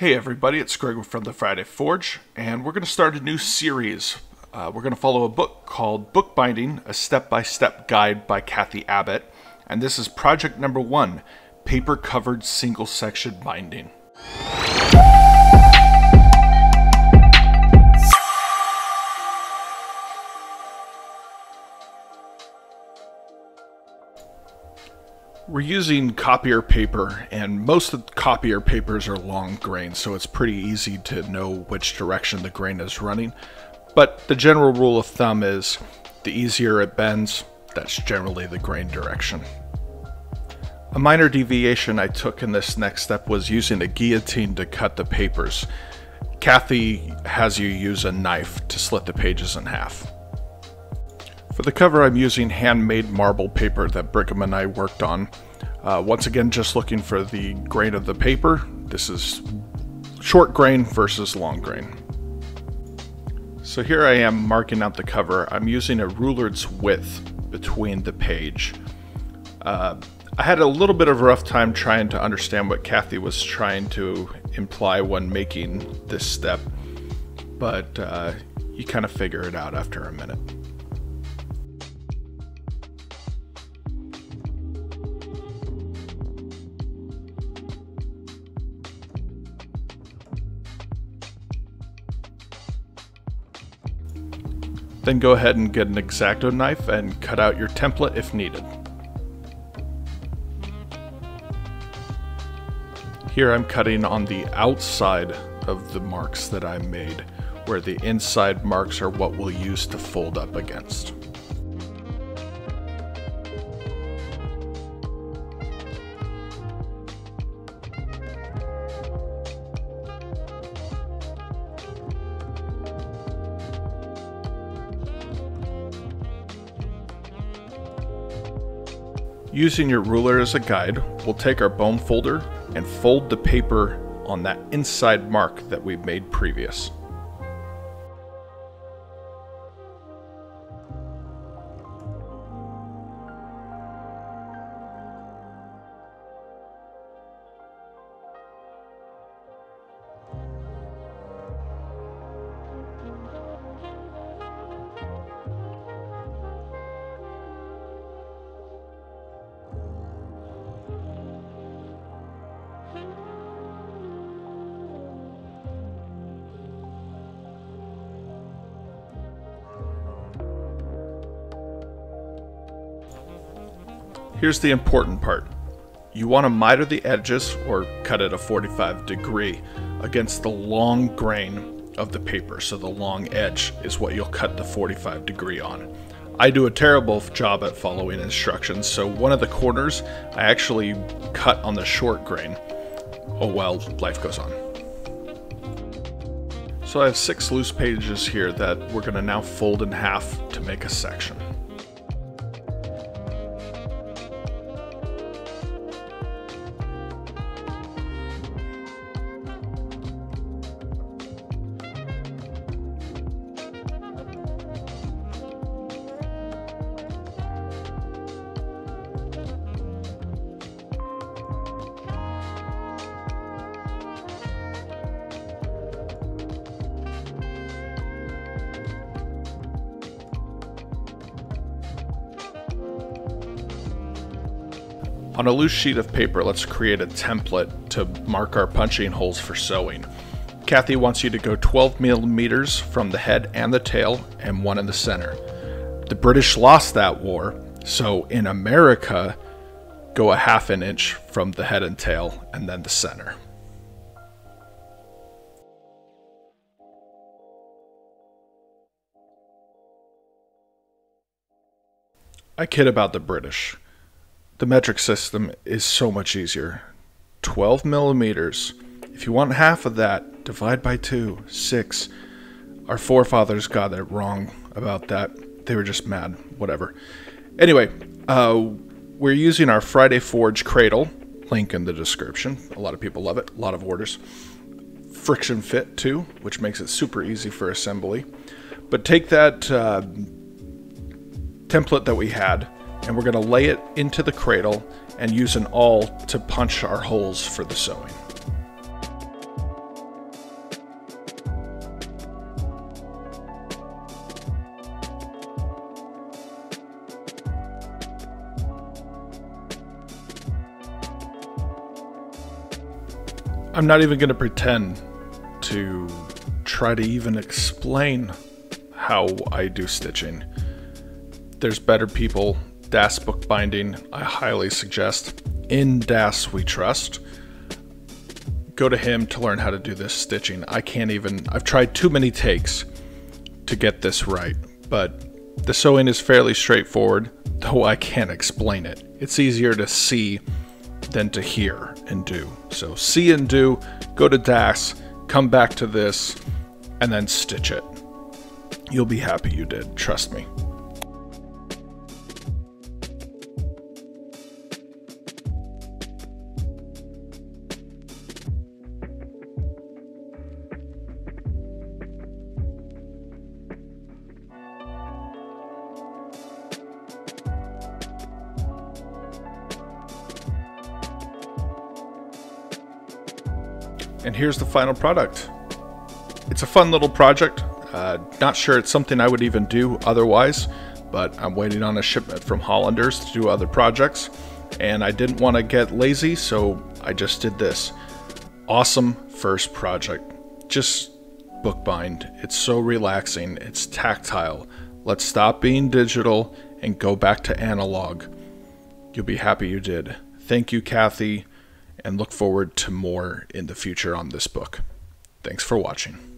Hey everybody, it's Gregory from the Friday Forge, and we're going to start a new series. We're going to follow a book called Bookbinding, a step-by-step guide by Abbott, and this is project number 1, paper-covered single-section binding. We're using copier paper, and most of the copier papers are long grain, so it's pretty easy to know which direction the grain is running. But the general rule of thumb is the easier it bends, that's generally the grain direction. A minor deviation I took in this next step was using a guillotine to cut the papers. Kathy has you use a knife to slit the pages in half. For the cover, I'm using handmade marble paper that Brigham and I worked on. Once again, just looking for the grain of the paper. This is short grain versus long grain. So here I am marking out the cover. I'm using a ruler's width between the page. I had a little bit of a rough time trying to understand what Kathy was trying to imply when making this step, but you kind of figure it out after a minute. Then go ahead and get an X-Acto knife and cut out your template if needed. Here I'm cutting on the outside of the marks that I made, where the inside marks are what we'll use to fold up against. Using your ruler as a guide, we'll take our bone folder and fold the paper on that inside mark that we made previous. Here's the important part. You want to miter the edges, or cut at a 45 degree, against the long grain of the paper. So the long edge is what you'll cut the 45 degree on. I do a terrible job at following instructions, so one of the corners I actually cut on the short grain. Oh well, life goes on. So I have 6 loose pages here that we're going to now fold in half to make a section. On a loose sheet of paper, let's create a template to mark our punching holes for sewing. Kathy wants you to go 12 millimeters from the head and the tail, and 1 in the center. The British lost that war, so in America, go a ½ an inch from the head and tail, and then the center. I kid about the British. The metric system is so much easier. 12 millimeters. If you want half of that, divide by 2, 6. Our forefathers got it wrong about that. They were just mad, whatever. Anyway, we're using our Friday Forge cradle, link in the description. A lot of people love it, a lot of orders. Friction fit too, which makes it super easy for assembly. But take that template that we had, and we're going to lay it into the cradle and use an awl to punch our holes for the sewing. I'm not even going to pretend to try to even explain how I do stitching. There's better people. Das Bookbinding, I highly suggest. In Das we trust. Go to him to learn how to do this stitching. I've tried too many takes to get this right, but the sewing is fairly straightforward, though I can't explain it. It's easier to see than to hear and do. So see and do, go to Das, come back to this, and then stitch it. You'll be happy you did, trust me. And here's the final product. It's a fun little project. Not sure it's something I would even do otherwise, but I'm waiting on a shipment from Hollanders to do other projects, and I didn't want to get lazy, so I just did this. Awesome first project. Just bookbind. It's so relaxing. It's tactile. Let's stop being digital and go back to analog. You'll be happy you did. Thank you, Kathy, and look forward to more in the future on this book. Thanks for watching.